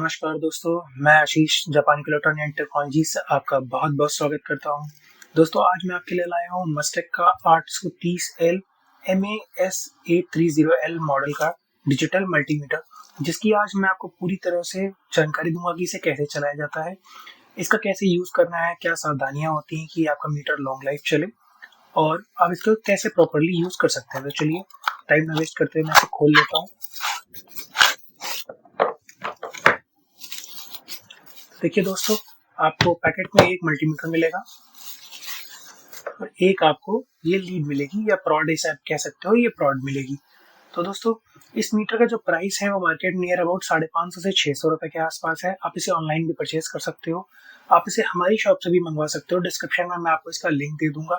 नमस्कार दोस्तों, मैं आशीष जापान के इलेक्ट्रॉनिक एंड टेक्नोलॉजी से आपका बहुत बहुत स्वागत करता हूं। दोस्तों आज मैं आपके लिए लाया हूं मस्टेक का 830L MAS830L मॉडल का डिजिटल मल्टीमीटर, जिसकी आज मैं आपको पूरी तरह से जानकारी दूंगा कि इसे कैसे चलाया जाता है, इसका कैसे यूज करना है, क्या सावधानियां होती हैं कि आपका मीटर लॉन्ग लाइफ चले और आप इसको कैसे प्रॉपरली यूज कर सकते हैं। तो चलिए टाइम ना वेस्ट करते हुए मैं इसे खोल लेता हूँ। देखिए दोस्तों, आपको पैकेट में एक मल्टीमीटर मिलेगा और एक आपको ये लीड मिलेगी या प्रॉड ऐसा आप कह सकते हो, ये प्रॉड मिलेगी। तो दोस्तों इस मीटर का जो प्राइस है वो मार्केट नियर अबाउट 550 से 600 रुपए के आसपास है। आप इसे ऑनलाइन भी परचेज कर सकते हो, आप इसे हमारी शॉप से भी मंगवा सकते हो। डिस्क्रिप्शन में मैं आपको इसका लिंक दे दूंगा।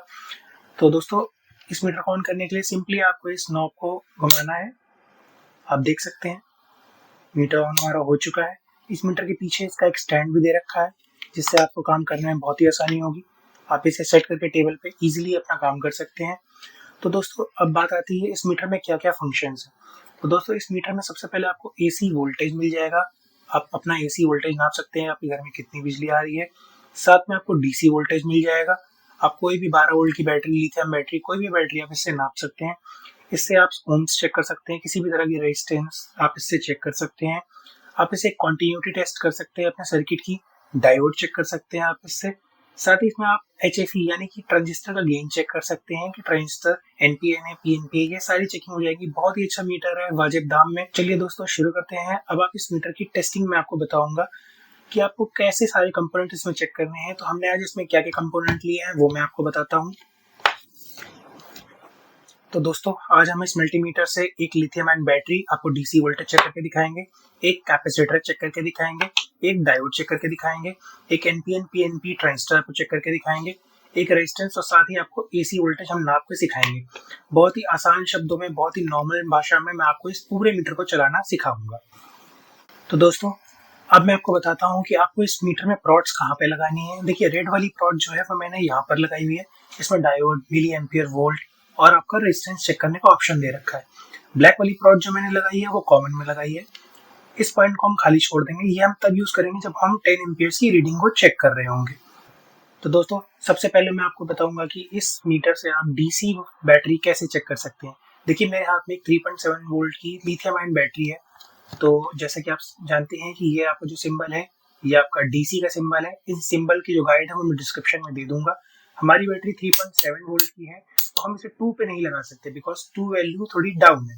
तो दोस्तों इस मीटर को ऑन करने के लिए सिंपली आपको इस नॉब को घुमाना है। आप देख सकते हैं मीटर ऑन हमारा हो चुका है। इस मीटर के पीछे इसका एक स्टैंड भी दे रखा है, जिससे आपको काम करने में बहुत ही आसानी होगी। आप इसे सेट करके टेबल पे इजीली अपना काम कर सकते हैं। तो दोस्तों अब बात आती है इस मीटर में क्या क्या फंक्शंस हैं। तो दोस्तों इस मीटर में सबसे पहले आपको एसी वोल्टेज मिल जाएगा। आप अपना एसी वोल्टेज नाप सकते हैं, आपके घर में कितनी बिजली आ रही है। साथ में आपको डीसी वोल्टेज मिल जाएगा। आप कोई भी 12 वोल्ट की बैटरी, लिथियम बैटरी, कोई भी बैटरी आप इससे नाप सकते हैं। इससे आप ओम्स चेक कर सकते हैं, किसी भी तरह की रेजिस्टेंस आप इससे चेक कर सकते हैं। आप इसे कॉन्टिन्यूटी टेस्ट कर सकते हैं अपने सर्किट की, डायोड चेक कर सकते हैं आप इससे। साथ ही इसमें आप HFE यानी कि ट्रांजिस्टर का गेन चेक कर सकते हैं कि ट्रांजिस्टर NPN है, PNP है, ये सारी चेकिंग हो जाएगी। बहुत ही अच्छा मीटर है वाजिब दाम में। चलिए दोस्तों शुरू करते हैं। अब आप इस मीटर की टेस्टिंग में आपको बताऊंगा कि आपको कैसे सारे कंपोनेंट इसमें चेक करने हैं। तो हमने आज इसमें क्या क्या कंपोनेंट लिए हैं वो मैं आपको बताता हूँ। तो दोस्तों आज हम इस मल्टीमीटर से एक लिथियम आयन बैटरी आपको डीसी वोल्टेज चेक करके दिखाएंगे, एक कैपेसिटर चेक करके दिखाएंगे, एक डायोड चेक करके दिखाएंगे, एक एनपीएन पीएनपी ट्रांजिस्टर आपको चेक करके दिखाएंगे, एक रेजिस्टेंस और साथ ही आपको एसी वोल्टेज हम नाप के सिखाएंगे। बहुत ही आसान शब्दों में, बहुत ही नॉर्मल भाषा में मैं आपको इस पूरे मीटर को चलाना सिखाऊंगा। तो दोस्तों अब मैं आपको बताता हूँ कि आपको इस मीटर में प्रॉड्स कहाँ पे लगानी है। देखिए रेड वाली प्रॉड जो है वो मैंने यहाँ पर लगाई हुई है। इसमें डायोड, मिली एम्पियर वोल्ट और आपका रेजिस्टेंस चेक करने का ऑप्शन दे रखा है। ब्लैक वाली प्रॉड जो मैंने लगाई है वो कॉमन में लगाई है। इस पॉइंट को हम खाली छोड़ देंगे, ये हम तब यूज करेंगे जब हम 10 एम्पियर्स की रीडिंग को चेक कर रहे होंगे। तो दोस्तों सबसे पहले मैं आपको बताऊंगा कि इस मीटर से आप डीसी बैटरी कैसे चेक कर सकते हैं। देखिए मेरे हाथ में 3.7 वोल्ट की लिथियम आयन बैटरी है। तो जैसे कि आप जानते हैं कि ये आपका जो सिंबल है ये आपका डीसी का सिंबल है। इस सिंबल की जो गाइड है वो मैं डिस्क्रिप्शन में दे दूंगा। हमारी बैटरी 3.7 वोल्ट की है, तो हम इसे 2 पे नहीं लगा सकते बिकॉज 2 वैल्यू थोड़ी डाउन है।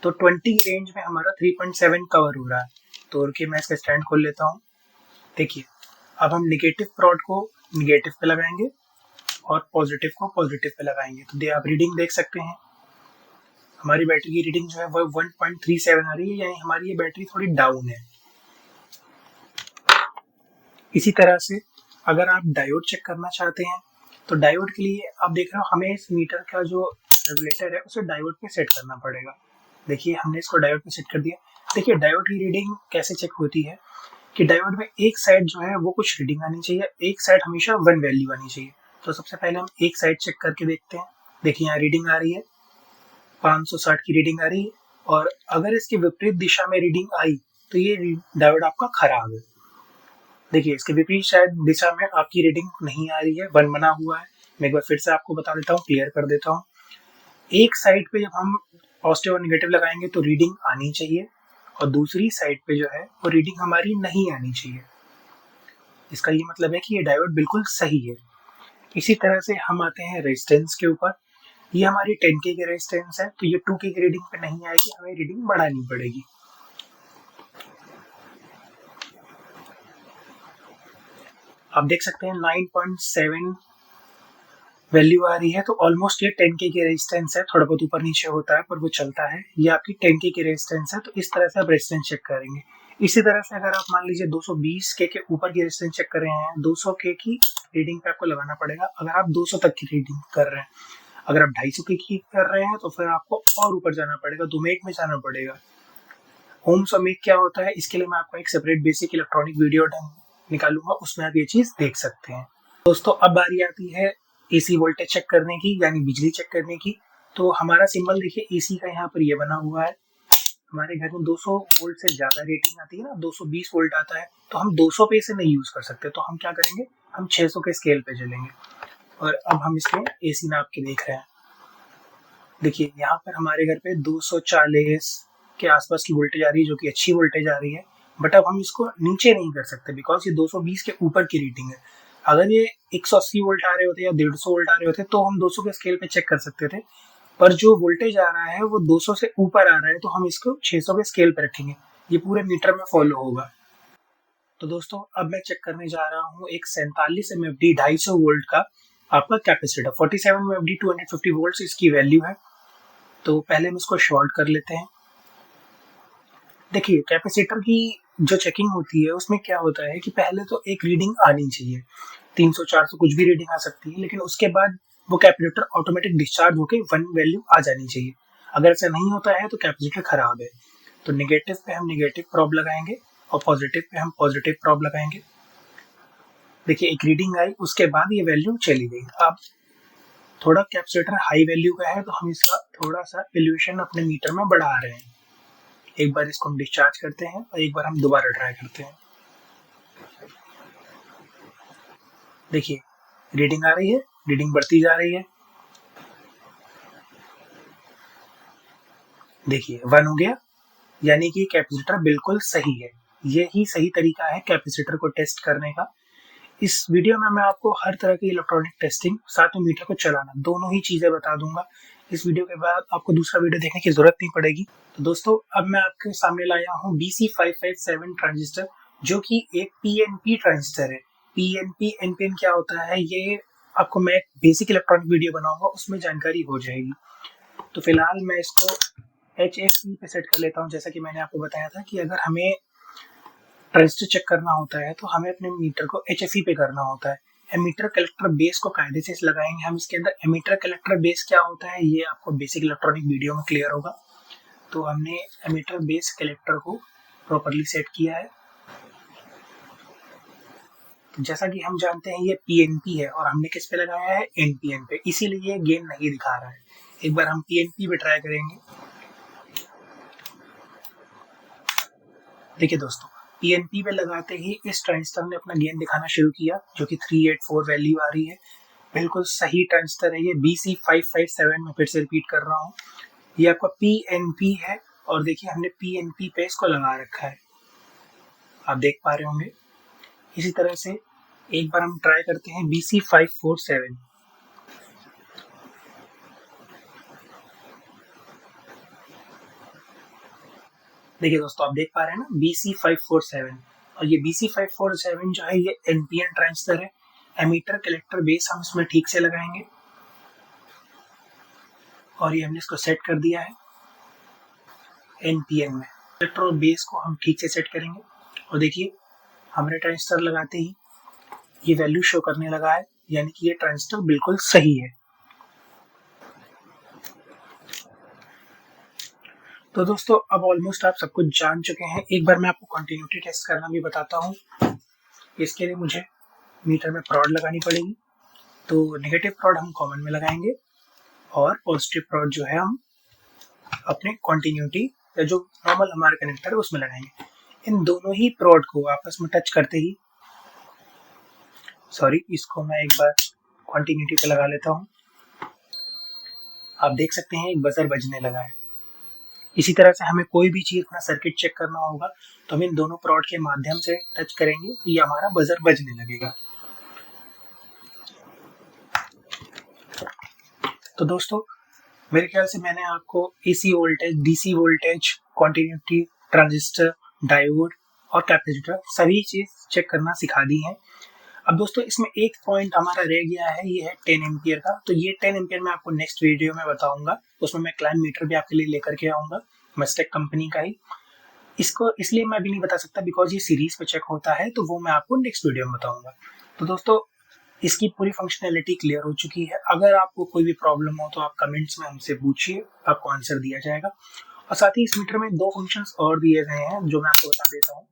तो 20 की रेंज में हमारा 3.7 कवर हो रहा है। तो रुकिए मैं इसका स्टैंड खोल लेता हूँ। देखिए अब हम निगेटिव प्रॉड को निगेटिव पे लगाएंगे और पॉजिटिव को पॉजिटिव पे लगाएंगे। तो आप रीडिंग देख सकते हैं, हमारी बैटरी की रीडिंग जो है वो 1.37 आ रही है, यानी हमारी ये बैटरी थोड़ी डाउन है। इसी तरह से अगर आप डायोड चेक करना चाहते हैं तो डायोड के लिए आप देख रहे हो हमें इस मीटर का जो रेगुलेटर है उसे डायोड पे सेट करना पड़ेगा। देखिए हमने इसको डायोड पे सेट कर दिया। देखिए डायोड की रीडिंग कैसे चेक होती है कि डायोड में एक साइड जो है वो कुछ रीडिंग आनी चाहिए, एक साइड हमेशा 1 वैल्यू आनी चाहिए। तो सबसे पहले हम एक साइड चेक करके देखते हैं। देखिए यहाँ रीडिंग आ रही है, 560 की रीडिंग आ रही है। और अगर इसकी विपरीत दिशा में रीडिंग आई तो ये डायोड आपका खराब है। देखिए इसके विपरीत शायद दिशा में आपकी रीडिंग नहीं आ रही है, 1 बना हुआ है। मैं एक बार फिर से आपको बता देता हूँ, क्लियर कर देता हूँ। एक साइड पे जब हम पॉजिटिव और नेगेटिव लगाएंगे तो रीडिंग आनी चाहिए और दूसरी साइड पे जो है वो रीडिंग हमारी नहीं आनी चाहिए। इसका ये मतलब है कि ये डायोड बिल्कुल सही है। इसी तरह से हम आते हैं रेजिस्टेंस के ऊपर। ये हमारी 10K की रेजिस्टेंस है, तो ये 2K की रीडिंग पे नहीं आएगी, हमें रीडिंग बढ़ानी पड़ेगी। आप देख सकते हैं 9.7 वैल्यू आ रही है, तो ऑलमोस्ट ये 10K की रेजिस्टेंस है। थोड़ा बहुत ऊपर नीचे होता है पर वो चलता है। ये आपकी 10K की रेजिस्टेंस है, तो इस तरह से आप रेजिस्टेंस चेक करेंगे। इसी तरह से अगर आप मान लीजिए 220K के ऊपर की रेजिस्टेंस चेक कर रहे हैं, 200K की रीडिंग पे आपको लगाना पड़ेगा। अगर आप 200 तक की रीडिंग कर रहे हैं, अगर आप 250K की कर रहे हैं तो फिर आपको और ऊपर जाना पड़ेगा, 2 मेक में जाना पड़ेगा। ओम्स और मेक क्या होता है इसके लिए मैं आपको एक सेपरेट बेसिक इलेक्ट्रॉनिक वीडियो निकालूंगा, उसमें आप ये चीज देख सकते हैं। दोस्तों अब बारी आती है एसी वोल्टेज चेक करने की, यानी बिजली चेक करने की। तो हमारा सिंबल देखिए एसी का यहाँ पर ये बना हुआ है। हमारे घर में 200 वोल्ट से ज़्यादा रेटिंग आती है ना, 220 वोल्ट आता है, तो हम 200 पे इसे नहीं यूज़ कर सकते, तो हम क्या करेंगे, हम 600 के स्केल पे चलेंगे। और अब हम इसमें AC नाप के देख रहे हैं। देखिए यहाँ पर हमारे घर पे 240 के आसपास की वोल्टेज आ रही है, जो कि अच्छी वोल्टेज आ रही है, बट अब हम इसको नीचे नहीं कर सकते बिकॉज ये 220 के ऊपर की रीडिंग है। अगर ये 180 वोल्ट आ रहे होते या 150 वोल्ट आ रहे होते तो हम 200 के स्केल पे चेक कर सकते थे, पर जो वोल्टेज आ रहा है वो 200 से ऊपर आ रहा है, तो हम इसको 600 के स्केल पे रखेंगे। ये पूरे मीटर में फॉलो होगा। तो दोस्तों अब मैं चेक करने जा रहा हूँ एक 47 MFD 250 वोल्ट का आपका कैपेसिटर। 47 MFD 250 वोल्ट इसकी वैल्यू है। तो पहले हम इसको शॉर्ट कर लेते हैं। देखिए कैपेसिटर की जो चेकिंग होती है उसमें क्या होता है कि पहले तो एक रीडिंग आनी चाहिए, 300 400 कुछ भी रीडिंग आ सकती है, लेकिन उसके बाद वो कैपेसिटर ऑटोमेटिक डिस्चार्ज होकर 1 वैल्यू आ जानी चाहिए। अगर ऐसा नहीं होता है तो कैपेसिटर खराब है। तो नेगेटिव पे हम नेगेटिव प्रोब लगाएंगे और पॉजिटिव पे हम पॉजिटिव प्रोब लगाएंगे। देखिए एक रीडिंग आई, उसके बाद ये वैल्यू चली गई। अब थोड़ा कैपेसिटर हाई वैल्यू का है तो हम इसका थोड़ा सा वैल्यूएशन अपने मीटर में बढ़ा रहे हैं। एक बार इसको हम डिस्चार्ज करते हैं और एक बार हम दोबारा ट्राई करते हैं। देखिए रीडिंग आ रही है, रीडिंग बढ़ती जा रही है। देखिए 1 हो गया, यानी कि कैपेसिटर बिल्कुल सही है। यही सही तरीका है कैपेसिटर को टेस्ट करने का। इस वीडियो में मैं आपको हर तरह की इलेक्ट्रॉनिक टेस्टिंग, साथ में मीटर को चलाना, दोनों ही चीज़ें बता दूंगा। इस वीडियो के बाद आपको दूसरा वीडियो देखने की जरूरत नहीं पड़ेगी। तो दोस्तों अब मैं आपके सामने लाया हूँ BC557 ट्रांजिस्टर, जो कि एक PNP ट्रांजिस्टर है। PNP NPN क्या होता है, ये आपको मैं एक बेसिक इलेक्ट्रॉनिक वीडियो बनाऊंगा, उसमें जानकारी हो जाएगी। तो फिलहाल मैं इसको HFE पे सेट कर लेता हूँ। जैसा कि मैंने आपको बताया था कि अगर हमें ट्रांजिस्टर चेक करना होता है तो हमें अपने मीटर को HFE पे करना होता है। एमीटर कलेक्टर बेस को कायदे से लगाएंगे हम इसके अंदर। एमीटर कलेक्टर बेस क्या होता है ये आपको बेसिक इलेक्ट्रॉनिक वीडियो में क्लियर होगा। तो हमने एमीटर बेस कलेक्टर को प्रॉपर्ली सेट किया है। तो जैसा कि हम जानते हैं ये PNP है और हमने किस पे लगाया है, NPN पे, इसीलिए ये गेन नहीं दिखा रहा है। एक बार हम PNP पे ट्राई करेंगे। देखिए दोस्तों PNP पे लगाते ही इस ट्रांजिस्टर ने अपना गेन दिखाना शुरू किया, जो कि 384 वैल्यू आ रही है। बिल्कुल सही ट्रांजिस्टर है ये। BC557 में फिर से रिपीट कर रहा हूँ, ये आपका PNP है। और देखिए हमने PNP पे इसको लगा रखा है, आप देख पा रहे होंगे। इसी तरह से एक बार हम ट्राई करते हैं BC547। देखिए दोस्तों आप देख पा रहे हैं ना BC547, और ये BC547 जो है ये NPN ट्रांजिस्टर है। एमीटर कलेक्टर बेस हम इसमें ठीक से लगाएंगे और ये हमने इसको सेट कर दिया है NPN में। कलेक्टर और बेस को हम ठीक से सेट करेंगे और देखिए हमने ट्रांजिस्टर लगाते ही ये वैल्यू शो करने लगा है, यानी कि ये ट्रांजिस्टर बिल्कुल सही है। तो दोस्तों अब ऑलमोस्ट आप सब कुछ जान चुके हैं। एक बार मैं आपको कंटिन्यूटी टेस्ट करना भी बताता हूँ। इसके लिए मुझे मीटर में प्रॉड लगानी पड़ेगी। तो नेगेटिव प्रॉड हम कॉमन में लगाएंगे और पॉजिटिव प्रॉड जो है हम अपने कंटिन्यूटी या जो नॉर्मल हमारा कनेक्टर है उसमें लगाएंगे। इन दोनों ही प्रॉड को आपस में टच करते ही, इसको मैं एक बार कंटिन्यूटी पे लगा लेता हूँ। आप देख सकते हैं एक बजर बजने लगा है। इसी तरह से हमें कोई भी चीज अपना सर्किट चेक करना होगा तो हम इन दोनों प्रॉड के माध्यम से टच करेंगे तो ये हमारा बजर बजने लगेगा। तो दोस्तों मेरे ख्याल से मैंने आपको AC voltage, DC voltage, continuity, transistor, diode और कैपेसिटर सभी चीज चेक करना सिखा दी है। अब दोस्तों इसमें एक पॉइंट हमारा रह गया है, ये है 10 एम्पियर का। तो ये 10 एम्पियर मैं आपको नेक्स्ट वीडियो में बताऊंगा। उसमें मैं क्लाइम मीटर भी आपके लिए लेकर के आऊंगा, मस्टेक कंपनी का ही। इसको इसलिए मैं अभी नहीं बता सकता बिकॉज ये सीरीज पे चेक होता है, तो वो मैं आपको नेक्स्ट वीडियो में बताऊंगा। तो दोस्तों इसकी पूरी फंक्शनैलिटी क्लियर हो चुकी है। अगर आपको कोई भी प्रॉब्लम हो तो आप कमेंट्स में हमसे पूछिए, आपको आंसर दिया जाएगा। और साथ ही इस मीटर में 2 फंक्शंस और दिए गए हैं जो मैं आपको बता देता हूँ।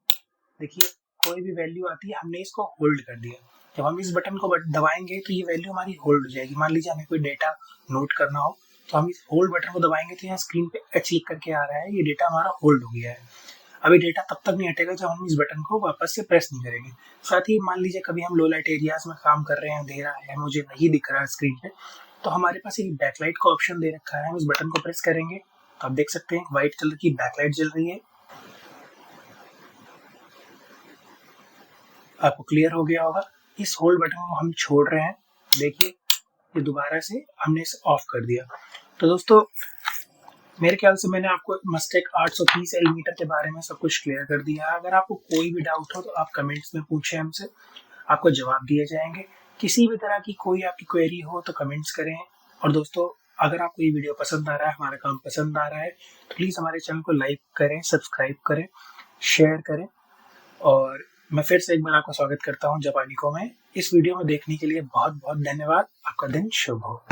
देखिए कोई भी वैल्यू आती है, हमने इसको होल्ड कर दिया। जब हम इस बटन को दबाएंगे तो ये वैल्यू हमारी होल्ड हो जाएगी। मान लीजिए हमें कोई डेटा नोट करना हो तो हम इस होल्ड बटन को दबाएंगे तो यहाँ स्क्रीन पे एच लिख करके आ रहा है, ये डेटा हमारा होल्ड हो गया है। अभी डेटा तब तक नहीं हटेगा जब हम इस बटन को वापस से प्रेस नहीं करेंगे। साथ ही मान लीजिए कभी हम लो लाइट एरियाज में काम कर रहे हैं, अंधेरा है, मुझे नहीं दिख रहा है स्क्रीन पे, तो हमारे पास एक बैकलाइट का ऑप्शन दे रखा है। हम इस बटन को प्रेस करेंगे तो आप देख सकते हैं व्हाइट कलर की बैकलाइट जल रही है। आपको क्लियर हो गया होगा। इस होल्ड बटन को हम छोड़ रहे हैं, देखिए ये दोबारा से हमने इसे ऑफ कर दिया। तो दोस्तों मेरे ख्याल से मैंने आपको मस्टेक 830 एलीमीटर के बारे में सब कुछ क्लियर कर दिया है। अगर आपको कोई भी डाउट हो तो आप कमेंट्स में पूछें हमसे, आपको जवाब दिए जाएंगे। किसी भी तरह की कोई आपकी क्वेरी हो तो कमेंट्स करें। और दोस्तों अगर आपको ये वीडियो पसंद आ रहा है, हमारा काम पसंद आ रहा है, तो प्लीज़ हमारे चैनल को लाइक करें, सब्सक्राइब करें, शेयर करें। और मैं फिर से एक बार आपका स्वागत करता हूँ जापानिको में। इस वीडियो में देखने के लिए बहुत बहुत धन्यवाद। आपका दिन शुभ हो।